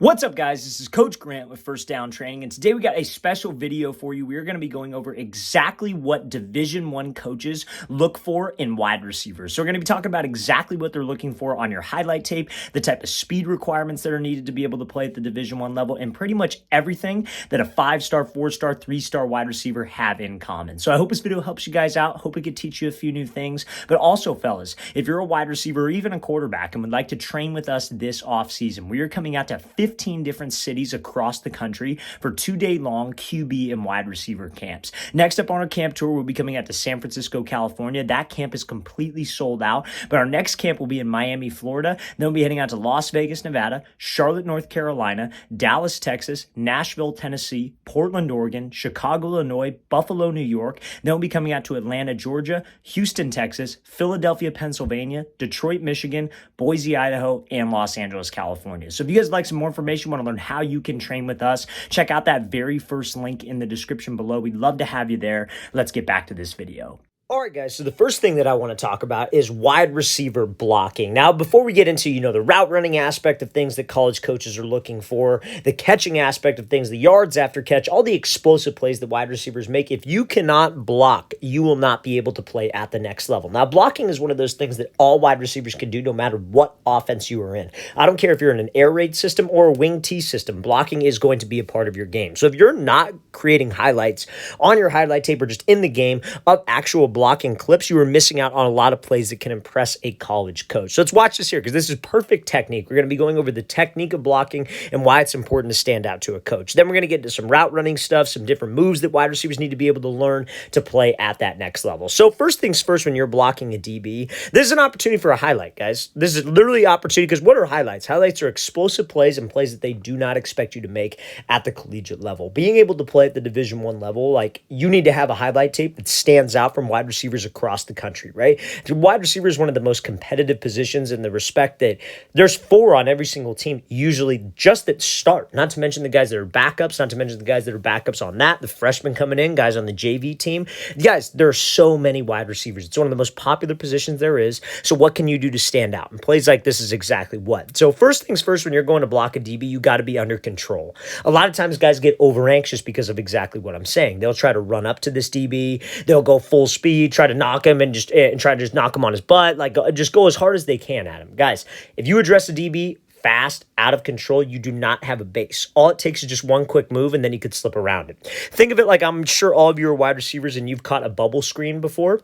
What's up, guys? This is Coach Grant with First Down Training, and today we got a special video for you. We are going to be going over exactly what Division I coaches look for in wide receivers. So we're going to be talking about exactly what they're looking for on your highlight tape, the type of speed requirements that are needed to be able to play at the Division I level, and pretty much everything that a 5-star, 4-star, 3-star wide receiver have in common. So I hope this video helps you guys out. Hope it could teach you a few new things. But also, fellas, if you're a wide receiver or even a quarterback and would like to train with us this offseason, we are coming out to 15 different cities across the country for 2-day-long QB and wide receiver camps. Next up on our camp tour, we'll be coming out to San Francisco, California. That camp is completely sold out, but our next camp will be in Miami, Florida. Then we'll be heading out to Las Vegas, Nevada, Charlotte, North Carolina, Dallas, Texas, Nashville, Tennessee, Portland, Oregon, Chicago, Illinois, Buffalo, New York. Then we'll be coming out to Atlanta, Georgia, Houston, Texas, Philadelphia, Pennsylvania, Detroit, Michigan, Boise, Idaho, and Los Angeles, California. So if you guys like some more information, want to learn how you can train with us, check out that very first link in the description below. We'd love to have you there. Let's get back to this video. All right, guys, so the first thing that I want to talk about is wide receiver blocking. Now, before we get into, the route running aspect of things that college coaches are looking for, the catching aspect of things, the yards after catch, all the explosive plays that wide receivers make, if you cannot block, you will not be able to play at the next level. Now, blocking is one of those things that all wide receivers can do no matter what offense you are in. I don't care if you're in an air raid system or a wing T system, blocking is going to be a part of your game. So if you're not creating highlights on your highlight tape or just in the game of actual blocking clips, you are missing out on a lot of plays that can impress a college coach. So let's watch this here because this is perfect technique. We're going to be going over the technique of blocking and why it's important to stand out to a coach. Then we're going to get into some route running stuff, some different moves that wide receivers need to be able to learn to play at that next level. So first things first, when you're blocking a DB, this is an opportunity for a highlight, guys. This is literally an opportunity because what are highlights? Highlights are explosive plays and plays that they do not expect you to make at the collegiate level. Being able to play at the Division I level, you need to have a highlight tape that stands out from wide receivers across the country, right? The wide receiver is one of the most competitive positions in the respect that there's 4 on every single team, usually just that start, not to mention the guys that are backups, not to mention the guys that are backups on that, the freshmen coming in, guys on the JV team. Guys, there are so many wide receivers. It's one of the most popular positions there is. So what can you do to stand out? And plays like this is exactly what. So first things first, when you're going to block a DB, you got to be under control. A lot of times guys get over anxious because of exactly what I'm saying. They'll try to run up to this DB. They'll go full speed, try to knock him and try to just knock him on his butt, just go as hard as they can at him. Guys, if you address a DB fast, out of control, you do not have a base. All it takes is just one quick move, and then you could slip around it. Think of it like, I'm sure all of you are wide receivers and you've caught a bubble screen before.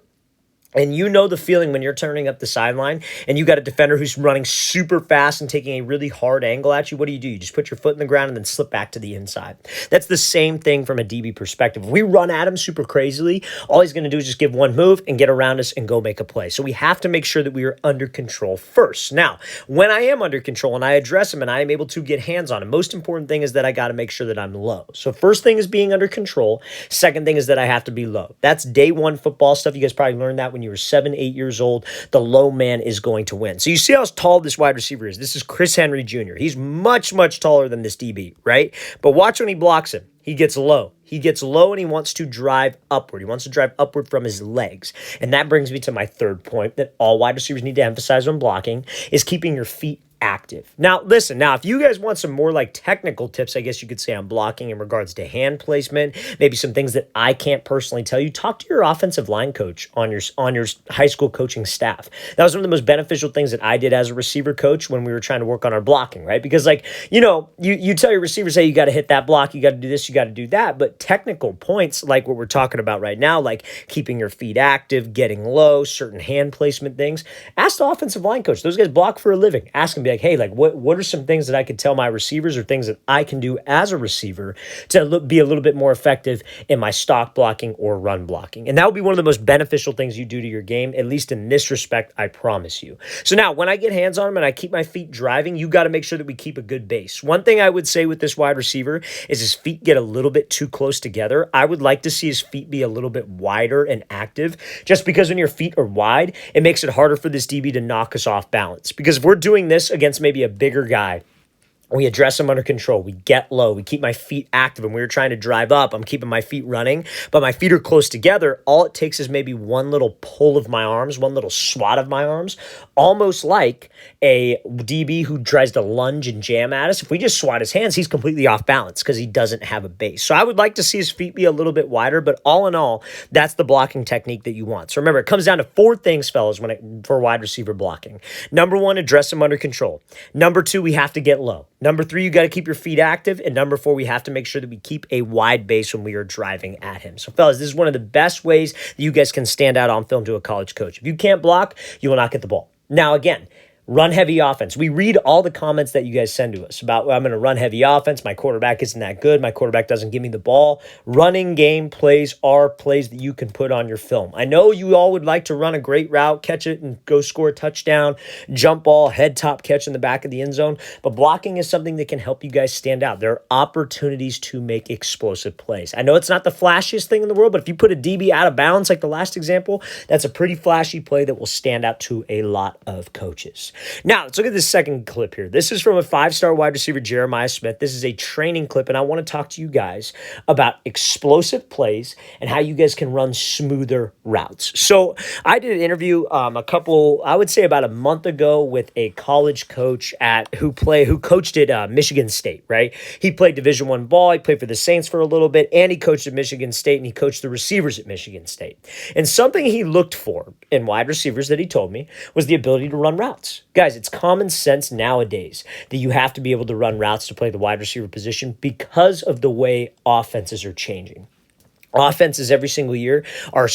And you know the feeling when you're turning up the sideline and you got a defender who's running super fast and taking a really hard angle at you. What do? You just put your foot in the ground and then slip back to the inside. That's the same thing from a DB perspective. If we run at him super crazily, all he's going to do is just give one move and get around us and go make a play. So we have to make sure that we are under control first. Now, when I am under control and I address him and I am able to get hands on him, most important thing is that I got to make sure that I'm low. So first thing is being under control. Second thing is that I have to be low. That's day one football stuff. You guys probably learned that when you were 7, 8 years old. The low man is going to win. So you see how tall this wide receiver is. This is Chris Henry Jr. He's much, much taller than this DB, right? But watch when he blocks him. He gets low. He gets low and he wants to drive upward. He wants to drive upward from his legs. And that brings me to my third point that all wide receivers need to emphasize when blocking is keeping your feet active. Now, listen, if you guys want some more technical tips, I guess you could say on blocking in regards to hand placement, maybe some things that I can't personally tell you, talk to your offensive line coach on your high school coaching staff. That was one of the most beneficial things that I did as a receiver coach when we were trying to work on our blocking, right? Because you tell your receivers, hey, you got to hit that block, you got to do this, you got to do that. But technical points like what we're talking about right now, like keeping your feet active, getting low, certain hand placement things, ask the offensive line coach. Those guys block for a living. Ask them, hey, what are some things that I could tell my receivers or things that I can do as a receiver to be a little bit more effective in my stock blocking or run blocking? And that would be one of the most beneficial things you do to your game, at least in this respect, I promise you. So now, when I get hands on him and I keep my feet driving, you got to make sure that we keep a good base. One thing I would say with this wide receiver is his feet get a little bit too close together. I would like to see his feet be a little bit wider and active, just because when your feet are wide, it makes it harder for this DB to knock us off balance. Because if we're doing this against maybe a bigger guy, We address them under control. We get low. We keep my feet active. And we were trying to drive up, I'm keeping my feet running, but my feet are close together. All it takes is maybe one little pull of my arms, one little swat of my arms, almost like a DB who tries to lunge and jam at us. If we just swat his hands, he's completely off balance because he doesn't have a base. So I would like to see his feet be a little bit wider, but all in all, that's the blocking technique that you want. So remember, it comes down to 4 things, fellas, for wide receiver blocking. Number 1, address him under control. Number 2, we have to get low. Number 3, you got to keep your feet active. And number 4, we have to make sure that we keep a wide base when we are driving at him. So fellas, this is one of the best ways that you guys can stand out on film to a college coach. If you can't block, you will not get the ball. Now, again, run heavy offense. We read all the comments that you guys send to us about, well, I'm going to run heavy offense. My quarterback isn't that good. My quarterback doesn't give me the ball. Running game plays are plays that you can put on your film. I know you all would like to run a great route, catch it and go score a touchdown, jump ball, head top catch in the back of the end zone. But blocking is something that can help you guys stand out. There are opportunities to make explosive plays. I know it's not the flashiest thing in the world, but if you put a DB out of bounds like the last example, that's a pretty flashy play that will stand out to a lot of coaches. Now, let's look at this second clip here. This is from a 5-star wide receiver, Jeremiah Smith. This is a training clip, and I want to talk to you guys about explosive plays and how you guys can run smoother routes. So I did an interview I would say about a month ago with a college coach who coached at Michigan State, right? He played Division I ball. He played for the Saints for a little bit, and he coached at Michigan State, and he coached the receivers at Michigan State. And something he looked for in wide receivers that he told me was the ability to run routes. Guys, it's common sense nowadays that you have to be able to run routes to play the wide receiver position because of the way offenses are changing. More offenses every single year, I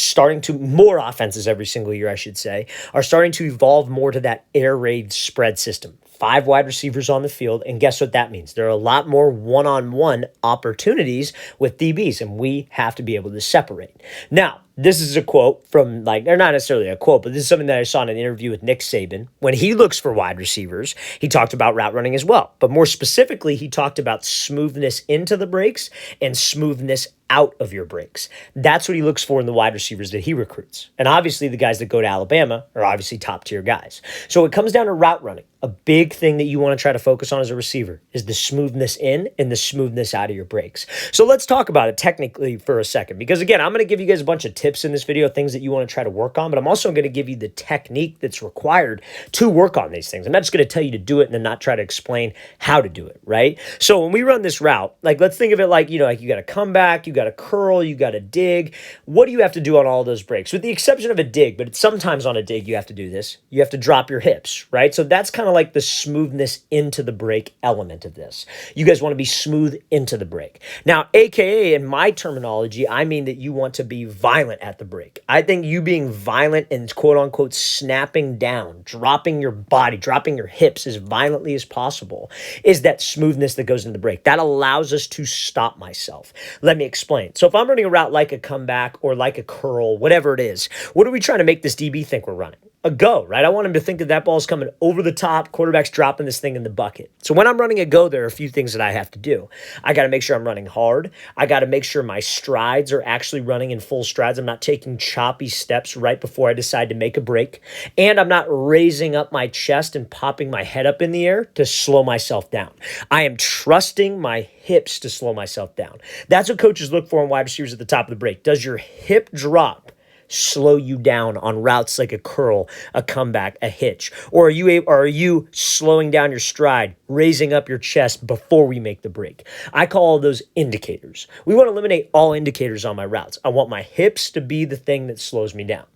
should say, are starting to evolve more to that air raid spread system. 5 wide receivers on the field, and guess what that means? There are a lot more one-on-one opportunities with DBs, and we have to be able to separate. Now, this is a quote from, they're not necessarily a quote, but this is something that I saw in an interview with Nick Saban. When he looks for wide receivers, he talked about route running as well. But more specifically, he talked about smoothness into the breaks and smoothness out of your breaks. That's what he looks for in the wide receivers that he recruits. And obviously, the guys that go to Alabama are obviously top-tier guys. So it comes down to route running. A big thing that you want to try to focus on as a receiver is the smoothness in and the smoothness out of your breaks. So let's talk about it technically for a second, because again, I'm going to give you guys a bunch of tips in this video, things that you want to try to work on, but I'm also going to give you the technique that's required to work on these things. I'm not just going to tell you to do it and then not try to explain how to do it, right? So when we run this route, let's think of it like you got to come back, you got to curl, you got to dig. What do you have to do on all those breaks? With the exception of a dig, but sometimes on a dig, you have to do this. You have to drop your hips, right? So that's kind of like the smoothness into the break element of this. You guys want to be smooth into the break. Now, AKA in my terminology, I mean that you want to be violent at the break. I think you being violent and quote unquote snapping down, dropping your body, dropping your hips as violently as possible is that smoothness that goes into the break. That allows us to stop myself. Let me explain. So if I'm running a route like a comeback or like a curl, whatever it is, what are we trying to make this DB think we're running? A go, right? I want him to think that ball's coming over the top, quarterback's dropping this thing in the bucket. So when I'm running a go, there are a few things that I have to do. I got to make sure I'm running hard. I got to make sure my strides are actually running in full strides. I'm not taking choppy steps right before I decide to make a break. And I'm not raising up my chest and popping my head up in the air to slow myself down. I am trusting my hips to slow myself down. That's what coaches look for in wide receivers at the top of the break. Does your hip drop slow you down on routes like a curl, a comeback, a hitch? Or are you slowing down your stride, raising up your chest before we make the break? I call all those indicators. We want to eliminate all indicators on my routes. I want my hips to be the thing that slows me down.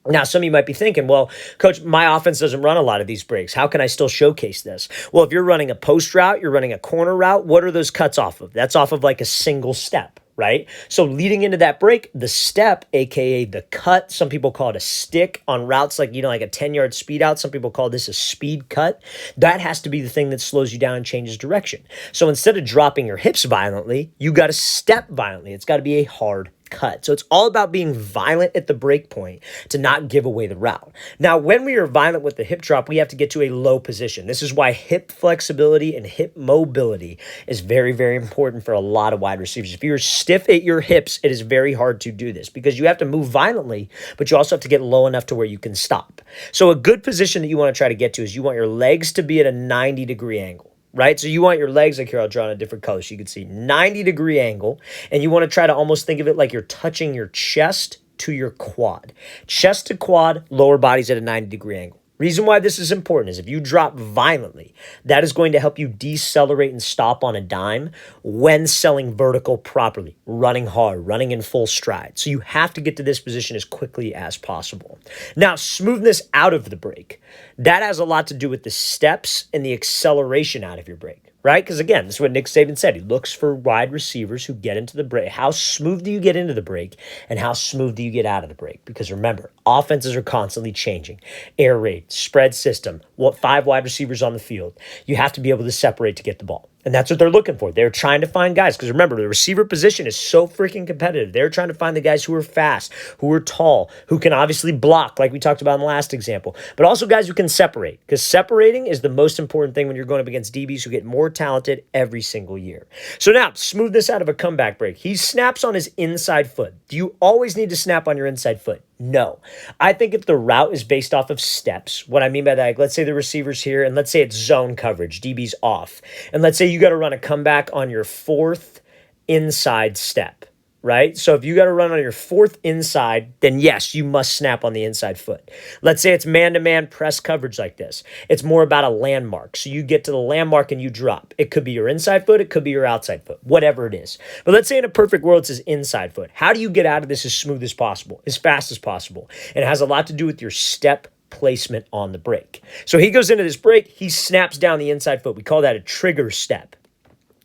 Now, some of you might be thinking, well, coach, my offense doesn't run a lot of these breaks. How can I still showcase this? Well, if you're running a post route, you're running a corner route, what are those cuts off of? That's off of like a single step, right? So leading into that break, the step, aka the cut, some people call it a stick on routes like, like a 10-yard speed out. Some people call this a speed cut. That has to be the thing that slows you down and changes direction. So instead of dropping your hips violently, you got to step violently. It's got to be a hard cut. So it's all about being violent at the break point to not give away the route. Now, when we are violent with the hip drop, we have to get to a low position. This is why hip flexibility and hip mobility is very, very important for a lot of wide receivers. If you're stiff at your hips, it is very hard to do this because you have to move violently, but you also have to get low enough to where you can stop. So a good position that you want to try to get to is you want your legs to be at a 90-degree angle. right? So you want your legs, like here, I'll draw in a different color so you can see 90-degree angle. And you want to try to almost think of it like you're touching your chest to your quad. Chest to quad, lower body's at a 90-degree angle. Reason why this is important is if you drop violently, that is going to help you decelerate and stop on a dime when selling vertical properly, running hard, running in full stride. So you have to get to this position as quickly as possible. Now, smoothness out of the break. That has a lot to do with the steps and the acceleration out of your break. Right? Because again, this is what Nick Saban said. He looks for wide receivers who get into the break. How smooth do you get into the break and how smooth do you get out of the break? Because remember, offenses are constantly changing. Air raid, spread system, 5 wide receivers on the field. You have to be able to separate to get the ball. And that's what they're looking for. They're trying to find guys. Because remember, the receiver position is so freaking competitive. They're trying to find the guys who are fast, who are tall, who can obviously block, like we talked about in the last example. But also guys who can separate. Because separating is the most important thing when you're going up against DBs who get more talented every single year. So now, smoothness out of a comeback break. He snaps on his inside foot. Do you always need to snap on your inside foot? No. I think if the route is based off of steps, what I mean by that, like let's say the receiver's here and let's say it's zone coverage, DB's off. And let's say you got to run a comeback on your 4th inside step, right? So if you got to run on your 4th inside, then yes, you must snap on the inside foot. Let's say it's man-to-man press coverage like this. It's more about a landmark. So you get to the landmark and you drop. It could be your inside foot. It could be your outside foot, whatever it is. But let's say in a perfect world, it says inside foot. How do you get out of this as smooth as possible, as fast as possible? And it has a lot to do with your step placement on the break. So he goes into this break. He snaps down the inside foot. We call that a trigger step.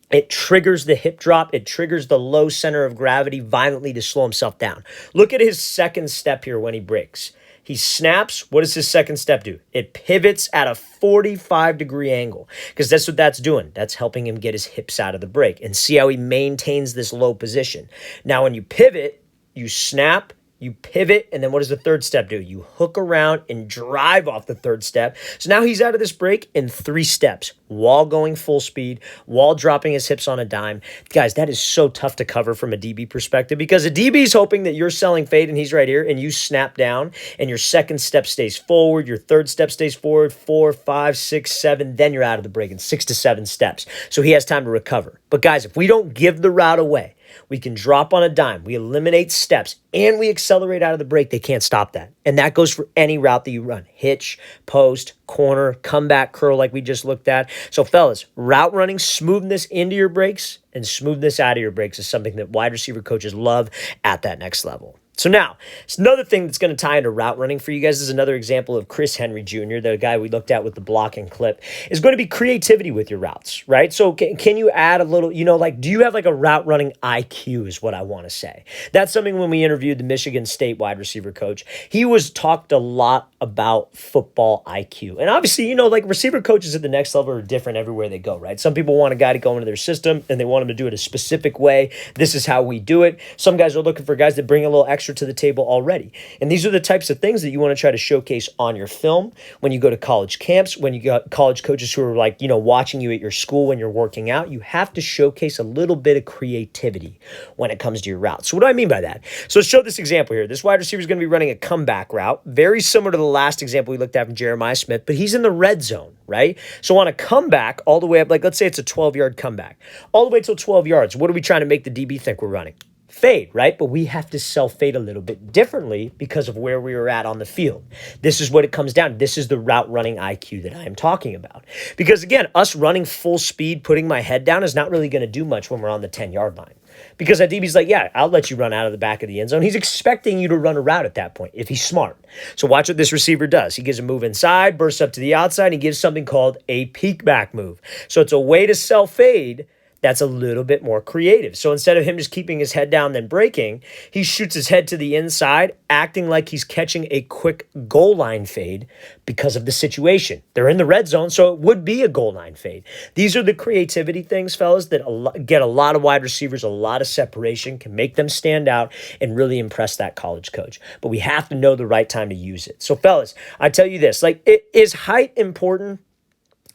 It triggers the hip drop. It triggers the low center of gravity violently to slow himself down. Look at his second step here when he breaks. He snaps. What does his second step do? It pivots at a 45-degree angle because that's what that's doing. That's helping him get his hips out of the break. And see how he maintains this low position. Now, when you pivot, you snap, you pivot, and then what does the third step do? You hook around and drive off the third step. So now he's out of this break in 3 steps, while going full speed, while dropping his hips on a dime. Guys, that is so tough to cover from a DB perspective because a DB is hoping that you're selling fade and he's right here and you snap down and your second step stays forward, your third step stays forward, 4, 5, 6, 7, then you're out of the break in 6 to 7 steps. So he has time to recover. But guys, if we don't give the route away, we can drop on a dime. We eliminate steps and we accelerate out of the break. They can't stop that. And that goes for any route that you run. Hitch, post, corner, comeback, curl like we just looked at. So fellas, route running, smoothness into your breaks and smoothness out of your breaks is something that wide receiver coaches love at that next level. So now, it's another thing that's going to tie into route running for you guys. This is another example of Chris Henry Jr., the guy we looked at with the blocking clip, is going to be creativity with your routes, right? So can you add a little, do you have like a route running IQ is what I want to say. That's something when we interviewed the Michigan State wide receiver coach, he talked a lot about football IQ. And obviously, receiver coaches at the next level are different everywhere they go, right? Some people want a guy to go into their system and they want him to do it a specific way. This is how we do it. Some guys are looking for guys that bring a little extra to the table already. And these are the types of things that you want to try to showcase on your film when you go to college camps, when you got college coaches who are watching you at your school when you're working out. You have to showcase a little bit of creativity when it comes to your route. So what do I mean by that? So let's show this example here. This wide receiver is going to be running a comeback route, very similar to the last example we looked at from Jeremiah Smith, but he's in the red zone, right? So on a comeback all the way up, let's say it's a 12-yard comeback, all the way till 12 yards, what are we trying to make the DB think we're running? Fade, right? But we have to self-fade a little bit differently because of where we were at on the field. This is what it comes down to. This is the route running IQ that I am talking about. Because again, us running full speed, putting my head down is not really going to do much when we're on the 10-yard line. Because that DB's like, yeah, I'll let you run out of the back of the end zone. He's expecting you to run a route at that point if he's smart. So watch what this receiver does. He gives a move inside, bursts up to the outside, and he gives something called a peek back move. So it's a way to self-fade that's a little bit more creative. So instead of him just keeping his head down then breaking, he shoots his head to the inside, acting like he's catching a quick goal line fade because of the situation. They're in the red zone, so it would be a goal line fade. These are the creativity things, fellas, that get a lot of wide receivers, a lot of separation, can make them stand out and really impress that college coach. But we have to know the right time to use it. So fellas, I tell you this, is height important?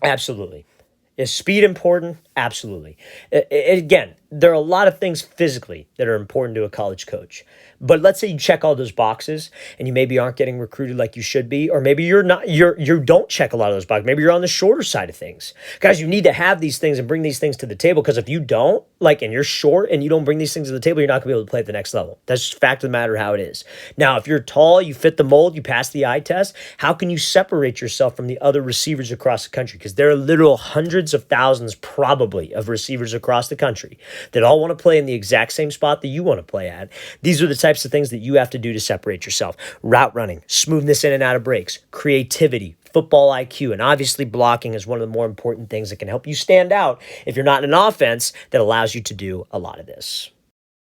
Absolutely. Is speed important? Absolutely. Again, there are a lot of things physically that are important to a college coach. But let's say you check all those boxes and you maybe aren't getting recruited like you should be, or maybe you don't check a lot of those boxes. Maybe you're on the shorter side of things. Guys, you need to have these things and bring these things to the table, because if you don't, and you're short and you don't bring these things to the table, you're not gonna be able to play at the next level. That's just fact of the matter how it is. Now, if you're tall, you fit the mold, you pass the eye test, how can you separate yourself from the other receivers across the country? Because there are literal hundreds of thousands probably of receivers across the country that all want to play in the exact same spot that you want to play at. These are the types of things that you have to do to separate yourself. Route running, smoothness in and out of breaks, creativity, football IQ, and obviously blocking is one of the more important things that can help you stand out if you're not in an offense that allows you to do a lot of this.